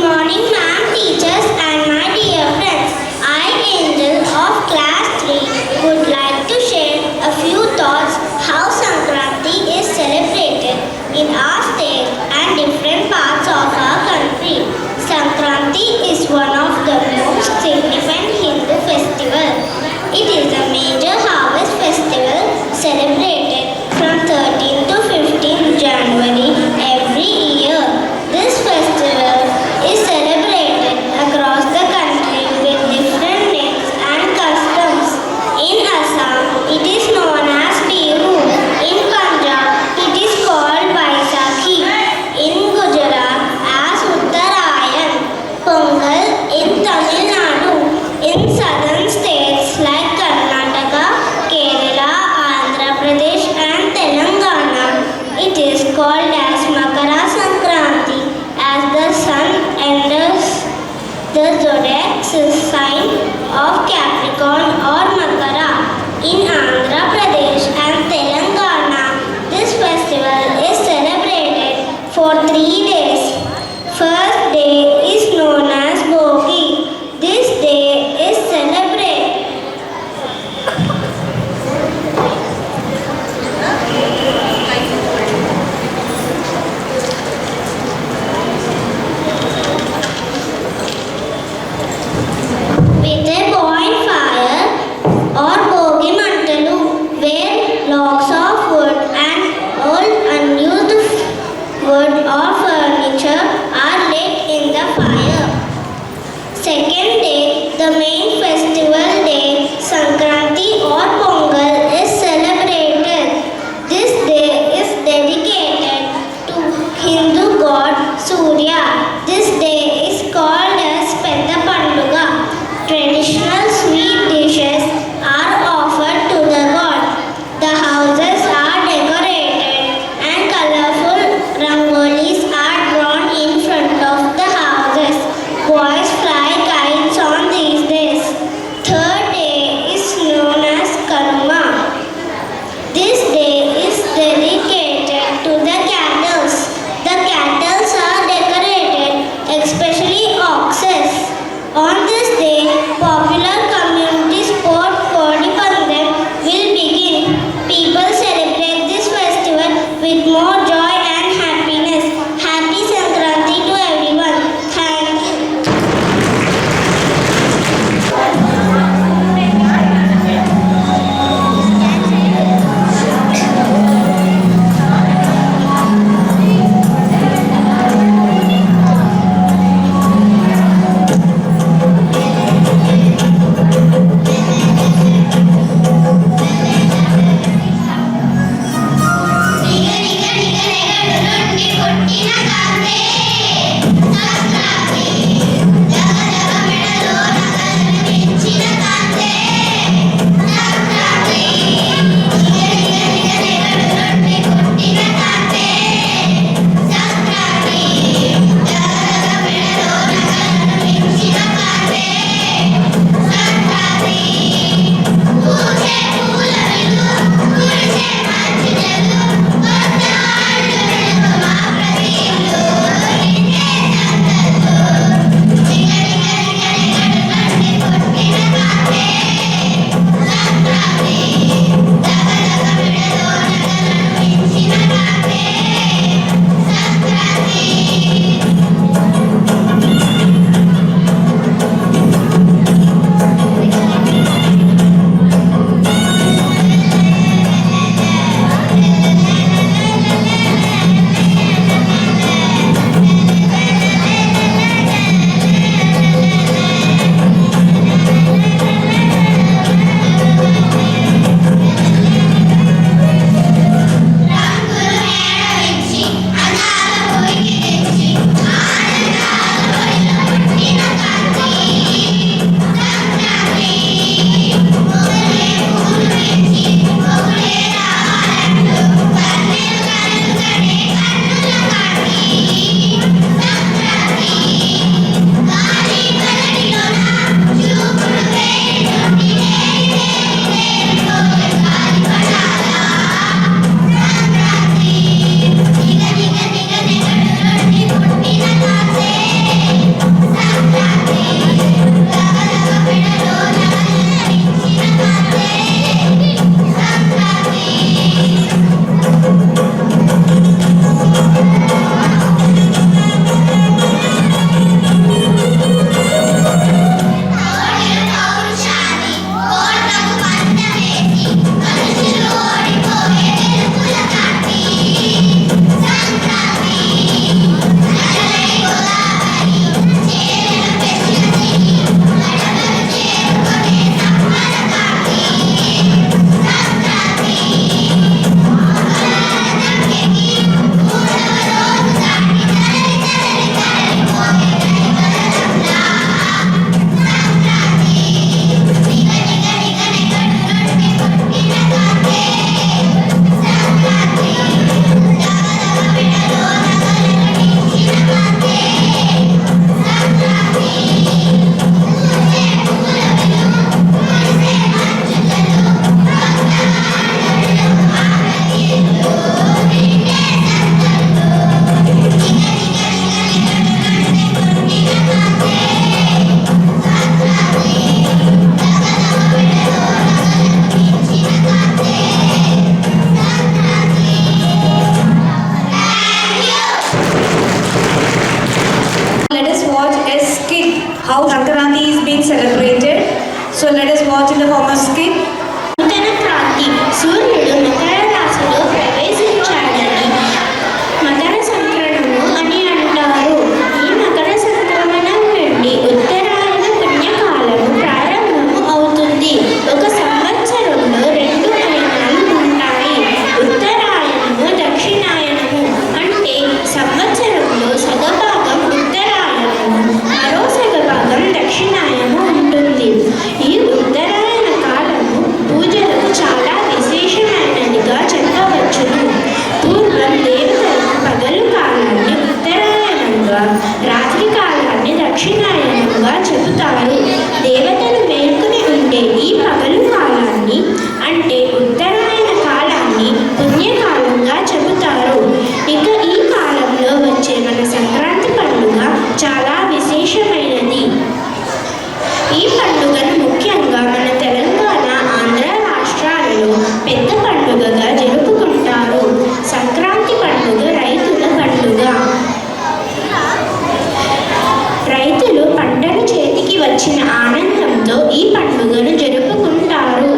morning, ma'am, teachers, and my dear friends. I, Angel of Class 3, would like to share a few thoughts how Sankranti is celebrated in our state and different parts of our country. Sankranti is one of the most significant Hindu festival. It is a major harvest festival celebrated from 13th to 15th January every year. This festival is celebrated across the country with different names and customs. In Assam, it is known as Bihu. In Punjab, it is called Baisakhi. In Gujarat, as Uttarayan. Pongal in Tamil Nadu. In southern states like Karnataka, Kerala, Andhra Pradesh, and Telangana, it is called as Makara Sankranti as the sun enters the zodiac sign of Capricorn or Makara. In Andhra Pradesh and Telangana, this festival is celebrated for 3 days. First day is known as Bogi. This day is celebrated with a bonfire or bogi mantalu, where logs of wood and old unused wood or furniture are lit in the fire. Second day, the main festival day, Sankranti or Pongal, is celebrated. This day is dedicated to Hindu god Surya. This day is called as Pedda Panduga. Traditional sweet dishes are offered to the god. The houses are decorated and colorful rangolis are drawn in front of the houses. Boys fly kites on these days. Third day is known as Karma. This day is dedicated to the cattle. The cattle are decorated, especially oxes. On this day, popular community sport Kodi Pandem will begin. People celebrate this festival with more joy and happiness. Happy Sankranti to everyone. Thank you. how Sankranti is being celebrated. So let us watch in the form of skit. నూతన క్రాంతి సూర్యుడు మకర రాశిలో ప్రవేశించాడని మకర సంక్రమణము అని అంటారు. ఈ మకర సంక్రమణం నుండి ఉత్తరాయణ పుణ్యకాలము ప్రారంభము అవుతుంది. ఒక సంవత్సరంలో 2 అయనాలు ఉంటాయి. ఉత్తరాయణము, దక్షిణాయనము. అంటే సంవత్సరంలో సగభాగం ఉత్తరాయణము, మరో సగభాగం దక్షిణాయనము ఉంటుంది. ఈ ఉత్తరాయణ కాలము పూజలకు చాలా విశేషమైనదిగా చెప్పవచ్చును. పూర్వం దేవతలకు పగలు కాలాన్ని ఉత్తరాయణంగా, రాత్రి కాలాన్ని దక్షిణాయనంగా చెబుతారు. దేవతలు మేల్కొని ఉండే ఈ పగలు కాలాన్ని అంటే ఉత్తరాయణ కాలాన్ని పుణ్యకాలంగా చెబుతారు. ఇక ఈ కాలంలో వచ్చే మన సంక్రాంతి పండుగ చాలా విశేషమైనది. ఈ పండుగను ముఖ్యంగా మన తెలంగాణ, ఆంధ్ర రాష్ట్రాలలో పెద్ద పండుగగా జరుపుకుంటారు. సంక్రాంతి పండుగ రైతుల పండుగ. రైతులు పంటలు చేతికి వచ్చిన ఆనందంతో ఈ పండుగను జరుపుకుంటారు.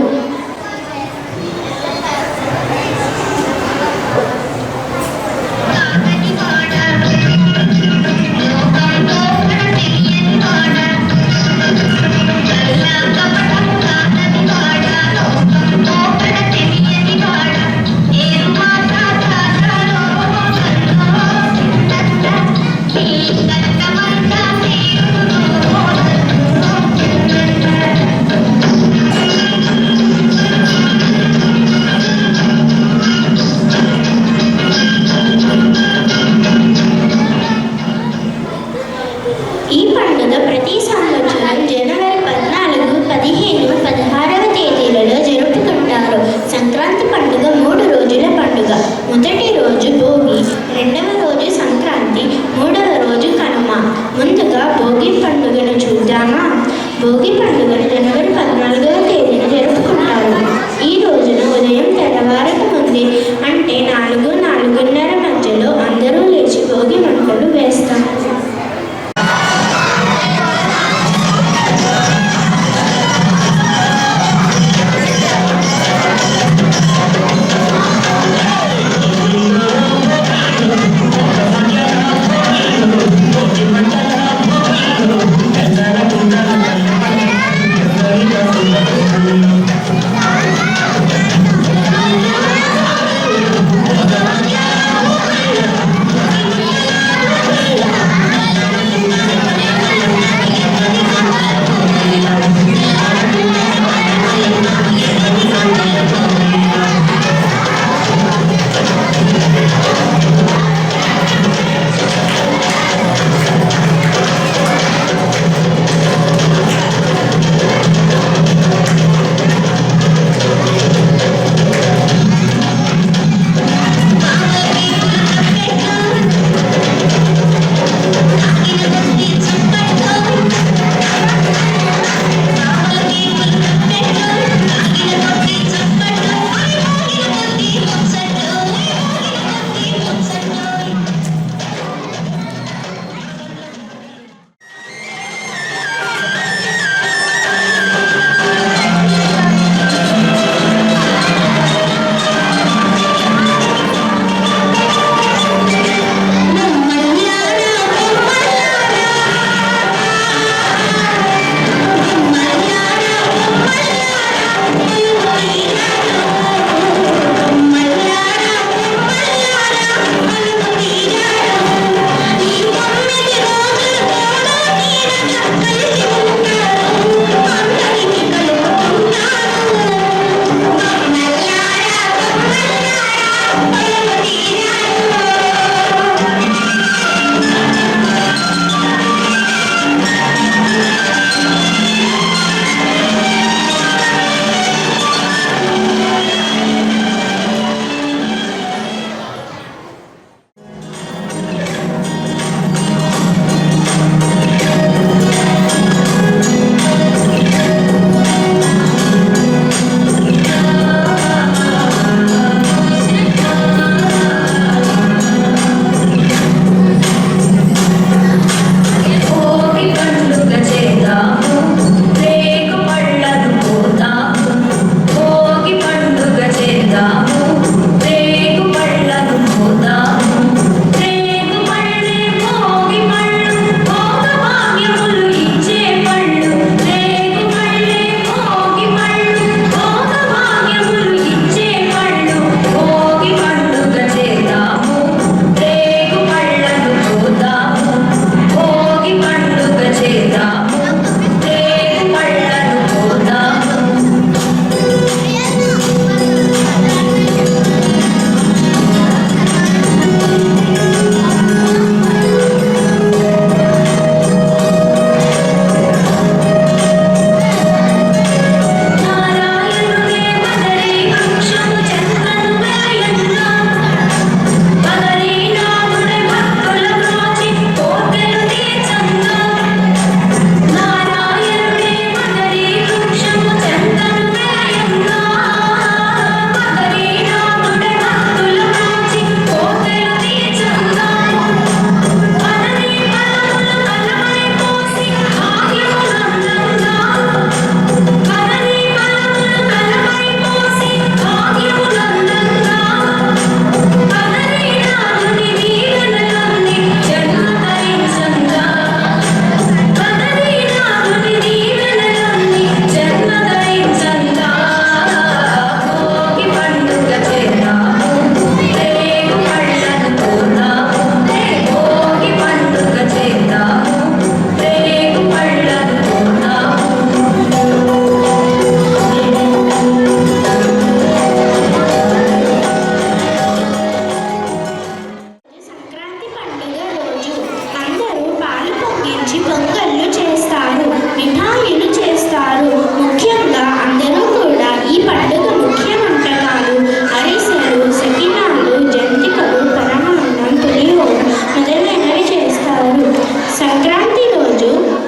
ఈ పండుగ ప్రతి సంవత్సరం జనవరి 14, 15, 16వ తేదీలలో జరుపుకుంటారు. సంక్రాంతి పండుగ 3 రోజుల పండుగ. మొదటి రోజు భోగి, రెండవ రోజు సంక్రాంతి, మూడవ రోజు కనుమ. ముందుగా భోగి పండుగను చూద్దామా? భోగి పండుగను జనవరి 14వ తేదీన జరుపుకుంటారు. ఈ రోజున ఉదయం తెల్లవారక ముందే అంటే 4, 4:30 మధ్యలో అందరూ లేచి భోగి మంటలు వేస్తారు.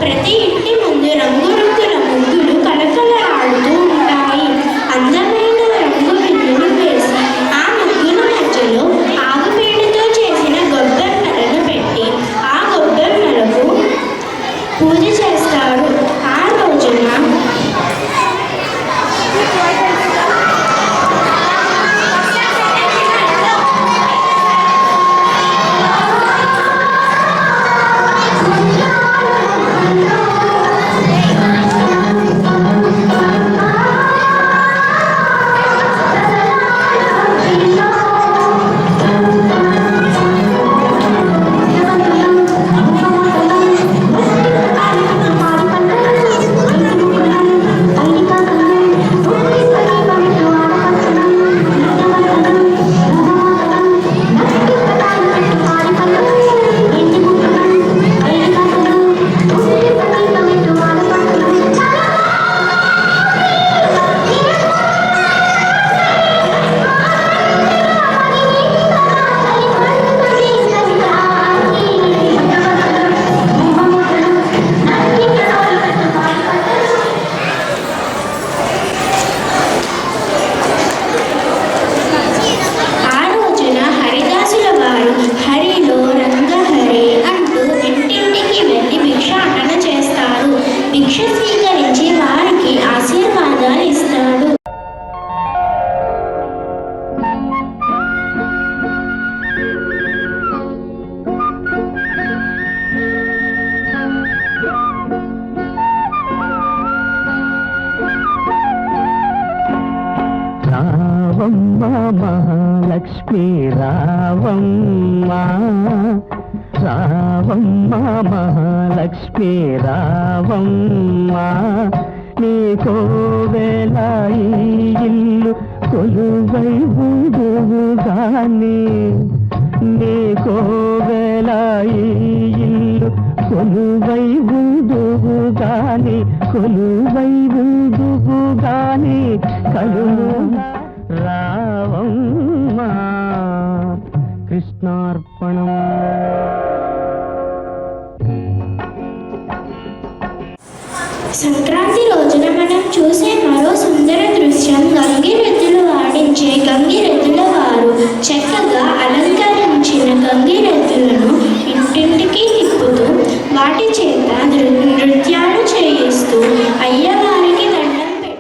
ప్రతి ఇంటి ముందు రంగురంగుల ముగ్గులు కలకలలాడుతూ ఉంటాయి. అందమైన రంగు బిల్లులు వేసి ఆ ముగ్గుల మధ్యలో ఆవుపేడతో చేసిన గొబ్బెమ్మలను పెట్టి ఆ గొబ్బెమ్మలకు పూజ చేస్తారు. ఆ రోజున హరిదాసుల వారు హరిలో రంగహరే అంటూ ఇంటింటికి వెళ్ళి భిక్షాటన చేస్తారు. భిక్ష స్వీకరించి వారికి ఆశీర్వాదాలు ఇస్తాడు. రావమ్మ మహాలక్ష్మి రావమ్మ, రావమ్మ మహాలక్ష్మి రావమ్మ, నీ కోవెల ఈ ఇల్లు కొలువై ఉండుగాని, నీ కోవెల ఈ ఇల్లు కొలువై ఉండుగాని, కొలువై ఉండుగాని కలుగు రావమ్మ. కృష్ణార్పణం. సంక్రాంతి రోజున మనం చూసే మరో సుందర దృశ్యం గంగిరెద్దులు ఆడించే గంగిరెద్దుల వారు. చక్కగా అలంకరించిన గంగిరెద్దులను ఇంటింటికి తిప్పుతూ వాటి చేత నృత్యాలు చేయిస్తూ అయ్యవారికి దండం పెట్టి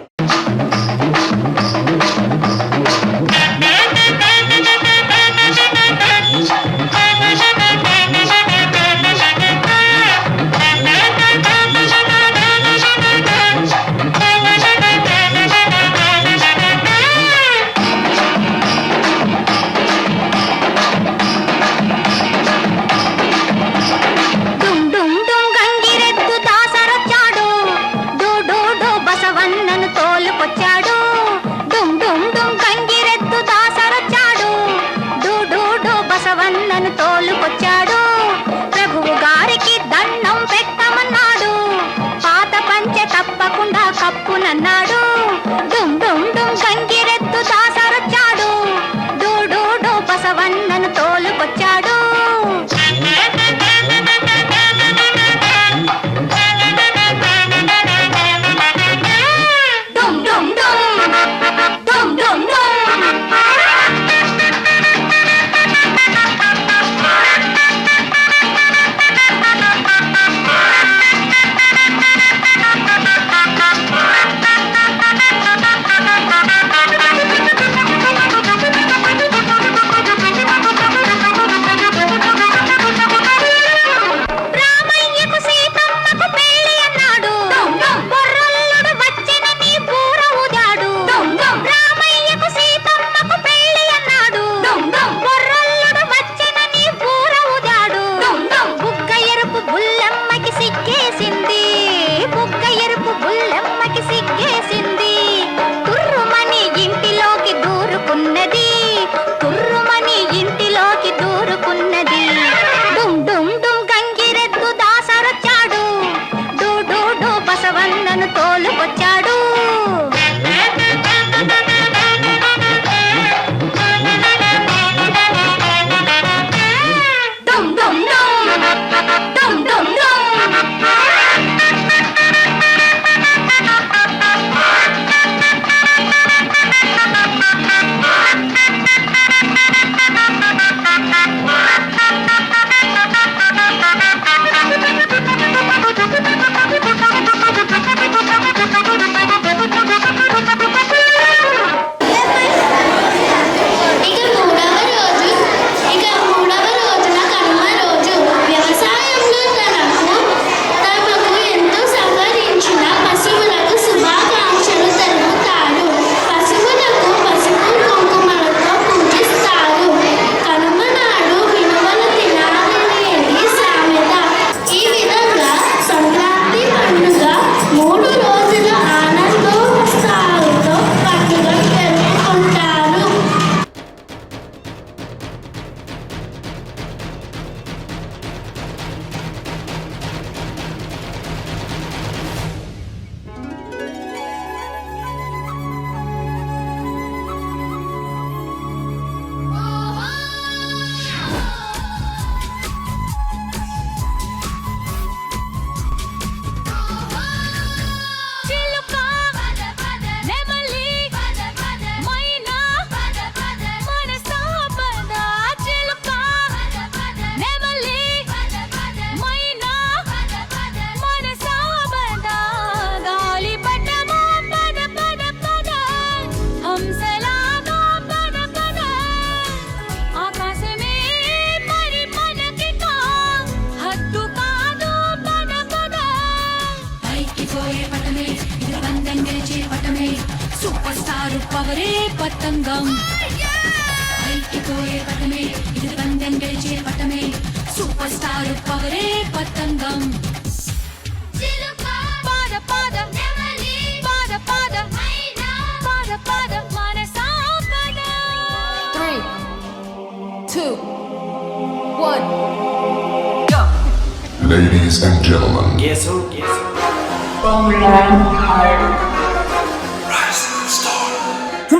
డుమ్ డుమ్ డుమ్ గంగిరెద్దు దాస సూపర్ స్టార్ పవరే పతంగం పోయే పటమే ఇది పందెం గెలిచే పటమే సూపర్ స్టార్ పవరే పతంగం పాద పాద పాద పాద పాద పాద మనసా పద 3 2 1 Ladies and gentlemen, Yes, sir. Yes, sir.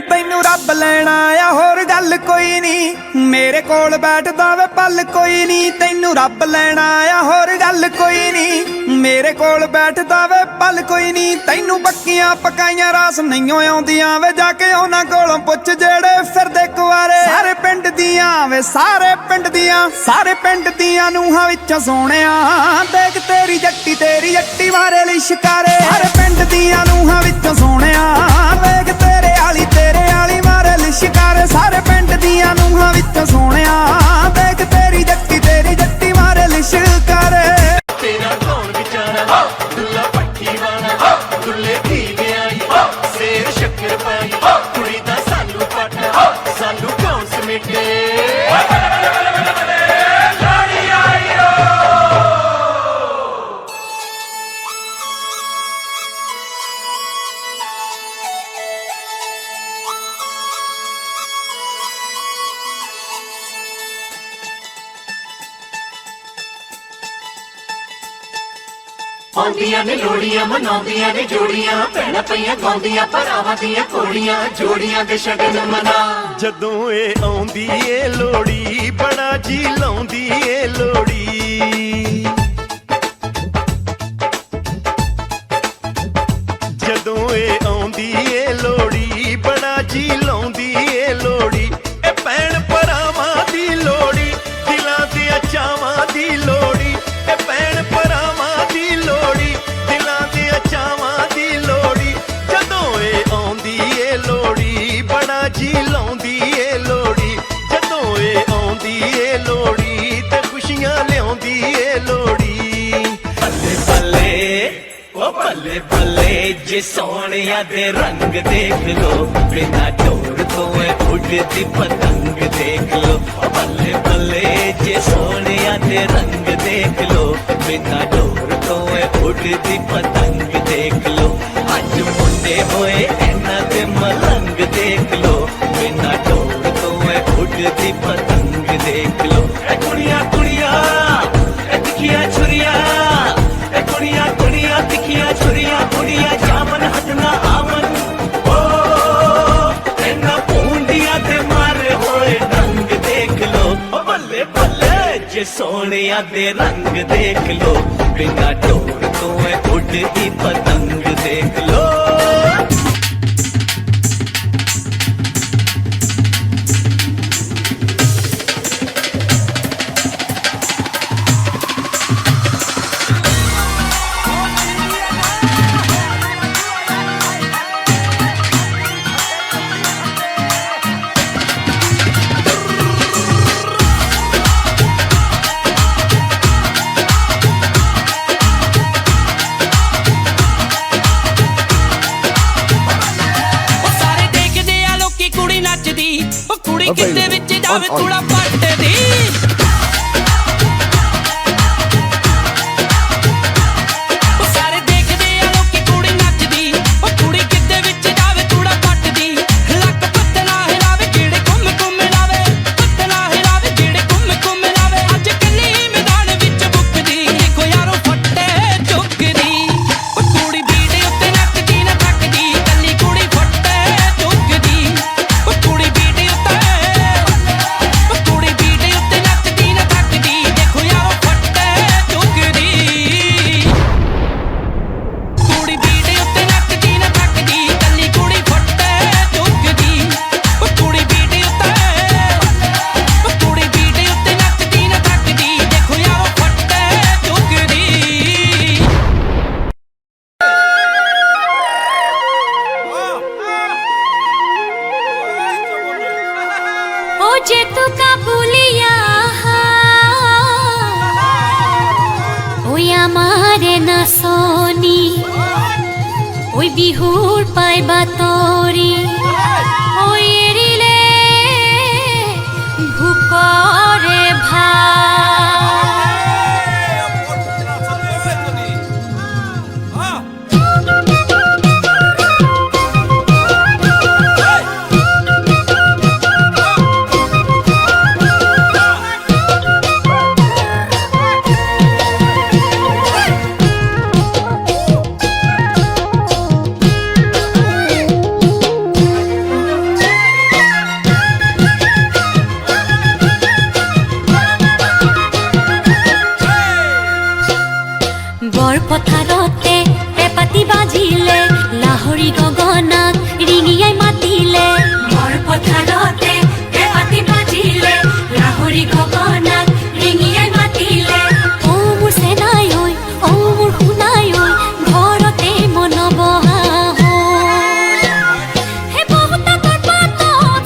ਤੈਨੂੰ ਰੱਬ ਲੈਣ ਆਇਆ ਹੋਰ ਗੱਲ ਕੋਈ ਨਹੀਂ ਮੇਰੇ ਕੋਲ ਬੈਠਦਾ ਵੇ ਪਲ ਕੋਈ ਨਹੀਂ ਤੈਨੂੰ ਰੱਬ ਲੈਣ ਆਇਆ ਹੋਰ ਗੱਲ ਕੋਈ ਨਹੀਂ ਮੇਰੇ ਕੋਲ ਬੈਠਦਾ ਵੇ ਪਲ ਕੋਈ ਨਹੀਂ ਤੈਨੂੰ ਬੱਕੀਆਂ ਪਕਾਈਆਂ ਰਾਸ ਨਹੀਂ ਆਉਂਦੀਆਂ ਵੇ ਜਾ ਕੇ ਉਹਨਾਂ ਕੋਲੋਂ ਪੁੱਛ ਜਿਹੜੇ ਫਿਰਦੇ ਕੁਆਰੇ ਸਾਰੇ ਪਿੰਡ ਦੀਆਂ ਨੂੰਹਾਂ ਵਿੱਚੋਂ ਸੋਹਣਿਆ ਦੇਖ ਤੇਰੀ ਜੱਟੀ ਮਾਰੇ ਲਈ ਸ਼ਿਕਾਰੇ ਸਾਰੇ ਪਿੰਡ ਦੀਆਂ ਨੂੰਹਾਂ ਵਿੱਚੋਂ ਸੋਹਣਿਆ ਵੇਖ ਤੇਰੇ ਆਲੀ ਮਾਰੇ ਲਈ ਸ਼ਿਕਾਰੇ ਸਾਰੇ ਪਿੰਡ ਦੀਆਂ ਨੂੰਹਾਂ ਵਿੱਚੋਂ ਸੋਹਣਿਆ ਦੇਖ ਤੇਰੀ ਜੱਟੀ ਮਾਰੇ ਲਈ ਸ਼ਿਕਾਰੇ ਤੇਰਾ ਕੌਣ ਵਿਚਾਰਾ ਦੁੱਲਾ ਪੱਠੀ ਵਾਲਾ ਦੁੱਲੇ ਧੀ ਵਿਆਹੀ ਸੇਰ ਸ਼ੱਕਰ ਪਾਈ ਕੁੜੀ ਦਾ ਸਾਨੂੰ ਪਟਾ ਸਾਨੂੰ ਕੌਣ ਸਮੇਟੇ ਆਉਂਦੀਆਂ ਨੇ ਲੋੜੀਆਂ ਮਨਾਉਂਦੀਆਂ ਨੇ ਜੋੜੀਆਂ ਭੈਣਾਂ ਪਈਆਂ ਗਾਉਂਦੀਆਂ ਭਰਾਵਾਂ ਦੀਆਂ ਕੋੜੀਆਂ ਜੋੜੀਆਂ ਦੇ ਸ਼ਗਨ ਮਨਾ ਜਦੋਂ ਇਹ ਆਉਂਦੀ ਏ ਲੋੜੀ ਬੜਾ ਜੀ ਲਾਉਂਦੀ ਏ ਲੋੜੀ ਜਦੋਂ ਇਹ ਆਉਂਦੀ ਏ ਲੋੜੀ ਬੜਾ ਜੀ ਲਾਉਂਦੀ ਏ ਲੋੜੀ ਇਹ ਭੈਣ ਭਰਾਵਾਂ ਦੀ ਲੋੜੀ ਦਿਲਾਂ ਦੇ ਚਾਵਾਂ ਦੀ ਲੋੜੀ ਇਹ ਭੈਣ ਭਰਾਵਾਂ ਦੀ ਲੋੜੀ ਦਿਲਾਂ ਦੇ ਚਾਵਾਂ ਦੀ ਲੋੜੀ ਜਦੋਂ ਇਹ ਆਉਂਦੀ ਏ ਲੋੜੀ ਬੜਾ ਜੀ ਲਾਉਂਦੀ ਏ ਲੋੜੀ ਜਦੋਂ ਇਹ ਆਉਂਦੀ ਏ ਲੋੜੀ ਤੇ ਖੁਸ਼ੀਆਂ ਲਿਆਉਂਦੀ ਏ ਲੋੜੀ ਬੱਲੇ ਬੱਲੇ ਓ ਬੱਲੇ ਬੱਲੇ ਜੇ ਸੋਹਣਿਆਂ ਦੇ ਰੰਗ ਦੇਖ ਲੋ ਬਿਨਾ ਡੋਰ ਤੋਂ ਇਹ ਉੱਡਦੀ ਪਤੰਗ ਦੇਖ ਲੋ ਓ ਬੱਲੇ ਬੱਲੇ ਜੇ ਸੋਹਣਿਆਂ ਦੇ ਰੰਗ ਦੇਖ ਲੋ ਬਿਨਾ ਡੋਰ ਤੋਂ ਇਹ ਉੱਡਦੀ ਪਤੰਗ ਦੇਖ ਲੋ ਅੱਜ ਮੁੰਡੇ ਹੋਏ ਇਹਨਾਂ ਦੇ ਮਲੰਗ ਦੇਖ ਲੋ ਬਿਨਾ ਡੋਰ ਤੋਂ ਇਹ ਉੱਡਦੀ ਪਤੰਗ ਦੇਖ ਲੋ ਇਹ ਕੁੜੀਆਂ ਇਹ ਤਿੱਖੀਆਂ ਛੁਰੀਆਂ ਇਹ ਕੁੜੀਆਂ ਤਿੱਖੀਆਂ ਛੁਰੀਆਂ ਕੁੜੀਆਂ ਜਾਮਨ ਹੱਥ ਨਾ ਆਵਨ ਓ ਇਹਨਾਂ ਪੂੰਡੀਆਂ ਤੇ ਮਾਰੇ ਹੋਏ ਰੰਗ ਦੇਖ ਲੋ ਓ ਬੱਲੇ ਬੱਲੇ ਜੇ ਸੋਹਣਿਆਂ ਦੇ ਰੰਗ ਦੇਖ ਲੋ ਬਿਨਾ ਡੋਰ ਤੋਂ ਇਹ ਉੱਡਦੀ ਪਤੰਗ ਦੇਖ ਲੋ ਕੁੜੀ ਕਿਤੇ ਵਿੱਚ ਜਾਵੇ ਥੋੜਾ ਪੱਟਦੀ ওই বিহুর পাই বাতৰি ওই এৰিলে ভুকৰে পথাৰতে পেপাতি বাজিলে লাহৰি গগনাক ৰিঙিয়াই মাতিলে বৰ পথাৰতে পেপাতি বাজিলে লাহৰি গগনাক ৰিঙিয়াই মাতিলে ও মোৰ চেনাই ঐ ও মোৰ শুনাই ঐ ঘৰতে মন বহা হে বহুতা পাতত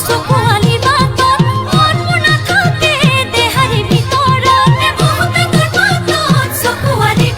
চকুৱালি বাটত মন মোৰ নাথাকে দেহাৰি ভিতৰত হে বহুতা পাতত চকুৱালি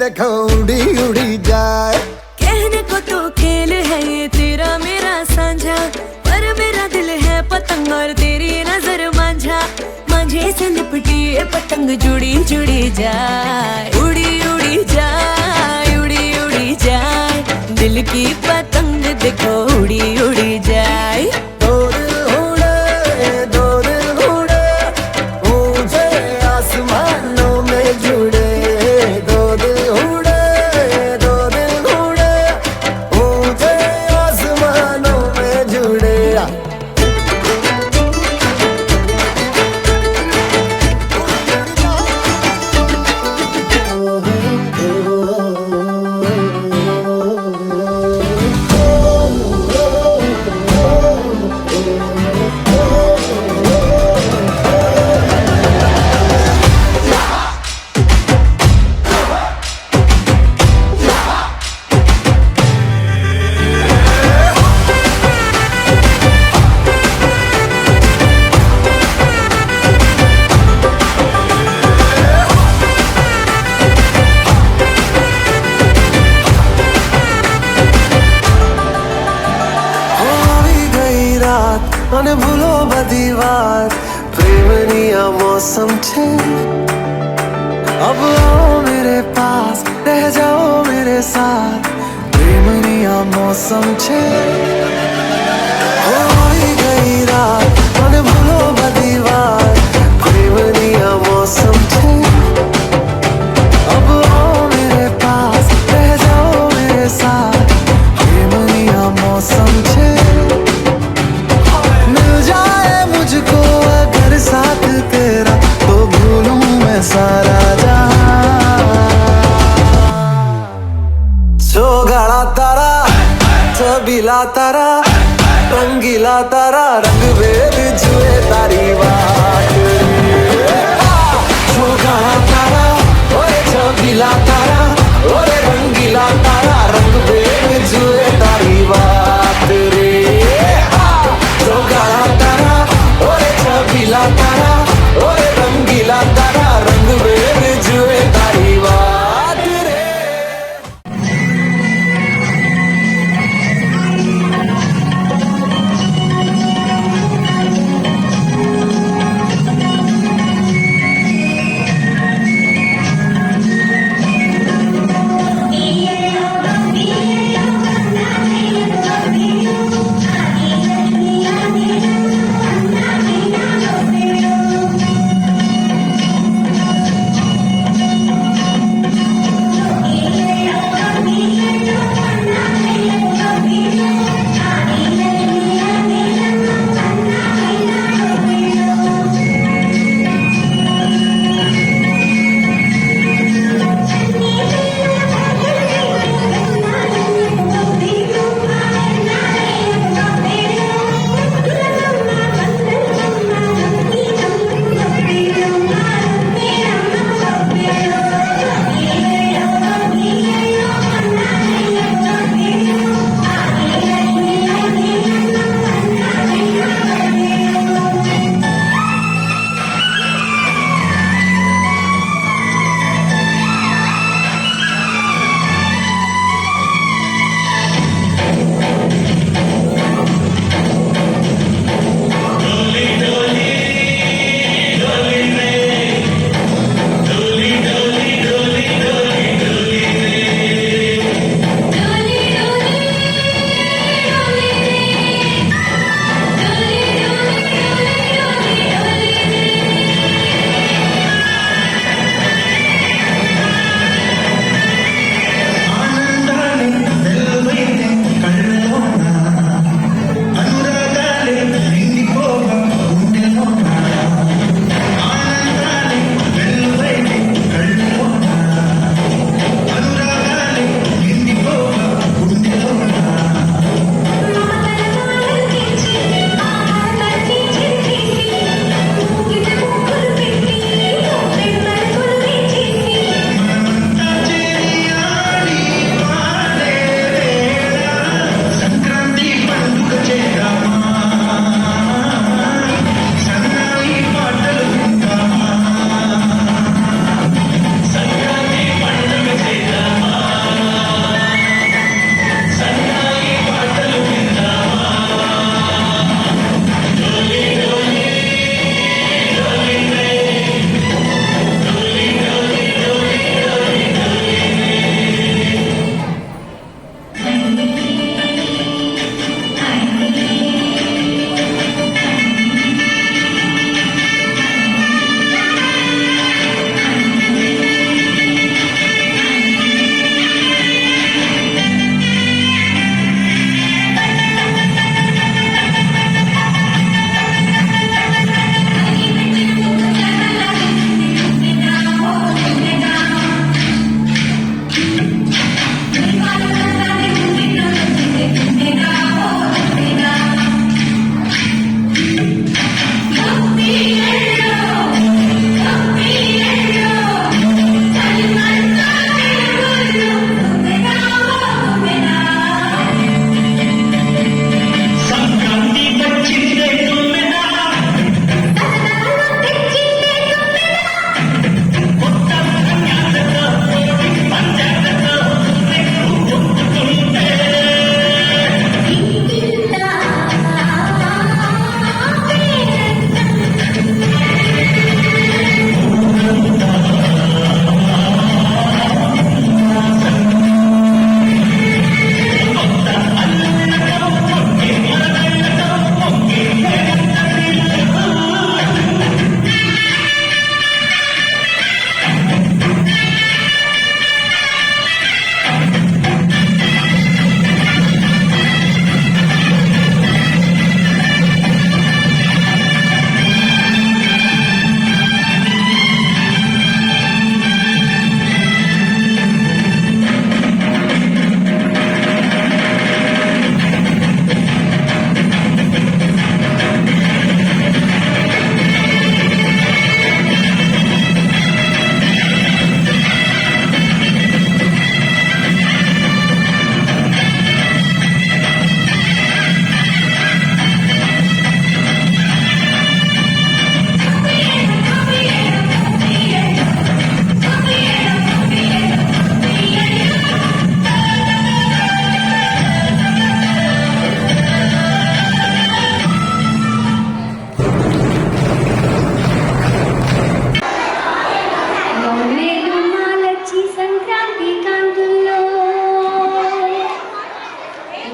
देखो उड़ी उड़ी जाए। कहने को तो खेल है ये तेरा मेरा साझा, पर मेरा दिल है पतंग और तेरी नजर मांझा। मांझे से लिपटी ये पतंग जुड़ी जुड़ी जाए, उड़ी उड़ी जाए, उड़ी उड़ी जाए। दिल की पतंग देखो उड़ी उड़ी जाए। दो दिल उड़े ऊंचे आसमानों में जुड़े। दो दिल उड़े ऊंचे आसमानों में जुड़े। મને ભૂલો બધી વાત પ્રેમની આ મૌસમ છે। अब आओ मेरे पास रह जाओ मेरे साथ प्रेमनी आ मौसम छे। होई गई रात મને ભૂલો બધી વાત પ્રેમની આ मौसम छे। अब आओ मेरे पास रह जाओ मेरे साथ प्रेमनी आ मौसम छे। मुझको अगर साथ तेरा तो भूलूं मैं सारा जहां। चौगाड़ा तारा छबीला तारा रंगीला तारा रंग भेद जुए तारी बात। चौगाड़ा तारा ओए छबीला तारा ओरे रंगीला तारा रंग भेद जुए तारी बात रे। चौगाड़ा तारा ओरे छबीला तारा ओरे रंगीला तारा रंग भेद जुए तारी बात रे। Yeah.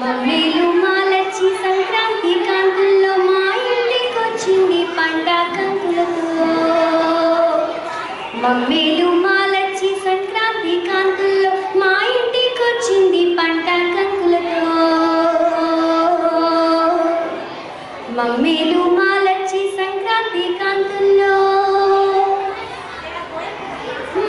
మమ్మీలు మాలచ్చి సంక్రాంతి కాంతుల్లో మా ఇంటికొచ్చింది పంట కంకులతో. మమ్మీలు మాలచ్చి సంక్రాంతి కాంతుల్లో మా ఇంటికొచ్చింది పంట కంకులతో. మమ్మీలు మాలచ్చి సంక్రాంతి కాంతుల్లో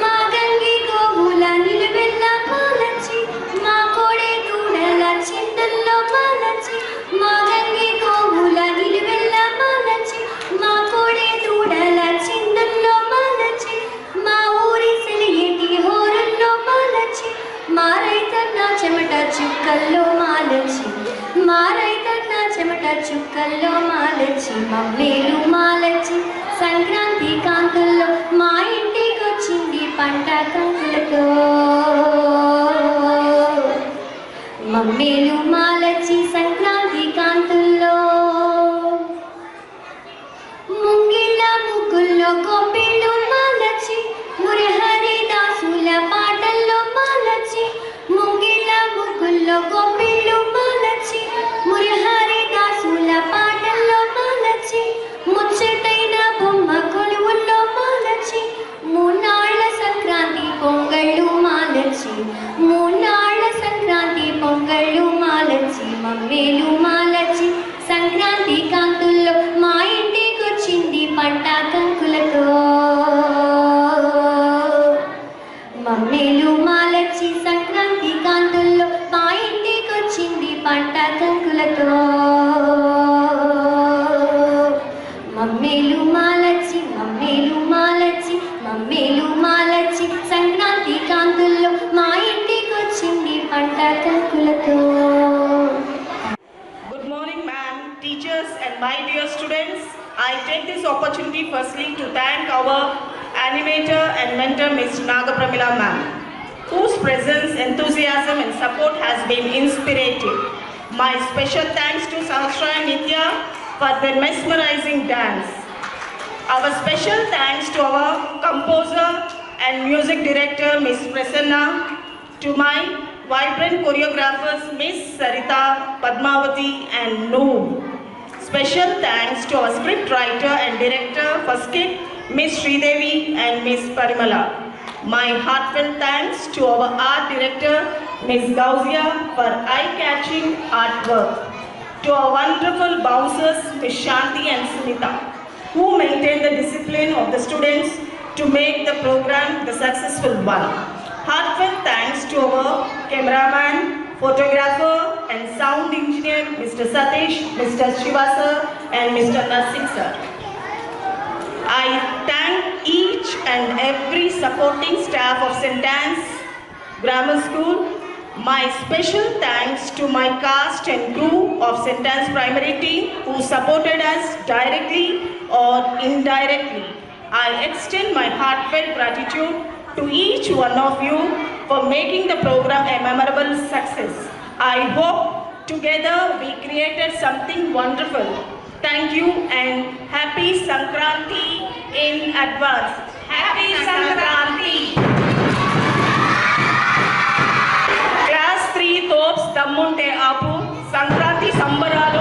మా గంగి గోగుల నిలువెల్ల మాలచ్చి మా కోడే దూడల చింతల్లో మాలచ్చి. మా గంగి గోగుల నిలువెల్ల మాలచ్చి మా కోడే దూడల చింతల్లో మాలచ్చి. మా ఊరి సెలియేటి హోరుల్లో మాలచ్చి మా రైతన్న చెమట చుక్కల్లో మాలచ్చి. మా రైతన్న చెమట చుక్కల్లో మాలచ్చి. మమ్మీలు మాలచ్చి సంక్రాంతి కాంతుల్లో మా ఇంటికొచ్చింది పంట కంకులతో. మమ్మీలు మాలచ్చి సంక్రాంతి కాంతుల్లో ముంగిళ్ళ ముగ్గుల్లో గోపిళ్ళు మాలచ్చి మురహరి దాసుల పాటల్లో మాలచ్చి. ముంగిళ్ళ ముగ్గుల్లో గోపిళ్ళు మాలచ్చి మురహరి దాసుల పాటల్లో మాలచ్చి. ముచ్చటైన బొమ్మ కొలువుల్లో మాలచ్చి మూనాళ్ళ సంక్రాంతి పొంగళ్ళు మాలచ్చి. మూనాళ్ళ సంక్రాంతి పొంగళ్ళు మాలచ్చి. మమ్మీలు మాలచ్చి సంక్రాంతి కాంతుల్లో మా ఇంటికొచ్చింది పంట కంకులతో. మమ్మీలు మాలచ్చి సంక్రాంతి కాంతుల్లో మా ఇంటికొచ్చింది పంట కంకులతో. మమ్మీలు మాలచ్చి మమ్మీలు మాలచ్చి మమ్మీలు మాలచ్చి సంక్రాంతి కాంతుల్లో మా ఇంటికొచ్చింది పంట కంకులతో. Good morning, ma'am, teachers, and my dear students. I take this opportunity firstly to thank our animator and mentor, Ms. Nagapramila ma'am, whose presence, enthusiasm, and support has been inspirating. My special thanks to Sahasra and Nitya for their mesmerizing dance. Our special thanks to our composer and music director, Ms. Prasanna, to my vibrant choreographers, Ms. Sarita, Padmavati, and Noor. Special thanks to our script writer and director for skit, Ms. Sridevi and Ms. Parimala. My heartfelt thanks to our art director, Ms. Gauzia, for eye-catching artwork. To our wonderful bouncers, Ms. Shanti and Smita, who maintain the discipline of the students to make the program the successful one. Heartfelt thanks to our cameraman, photographer, and sound engineer, Mr. Satish, Mr. Shivasa, and Mr. Narsingh sir. I thank each and every supporting staff of St. Anne's Grammar School. My special thanks to my cast and crew of St. Anne's Primary Team who supported us directly or indirectly. I extend my heartfelt gratitude to each one of you for making the program a memorable success. I hope together we created something wonderful. Thank you and happy Sankranti in advance. Happy Sankranti! Class 3 తోప్స్ దమ్ముంటే ఆపు సంక్రాంతి సంబరాలు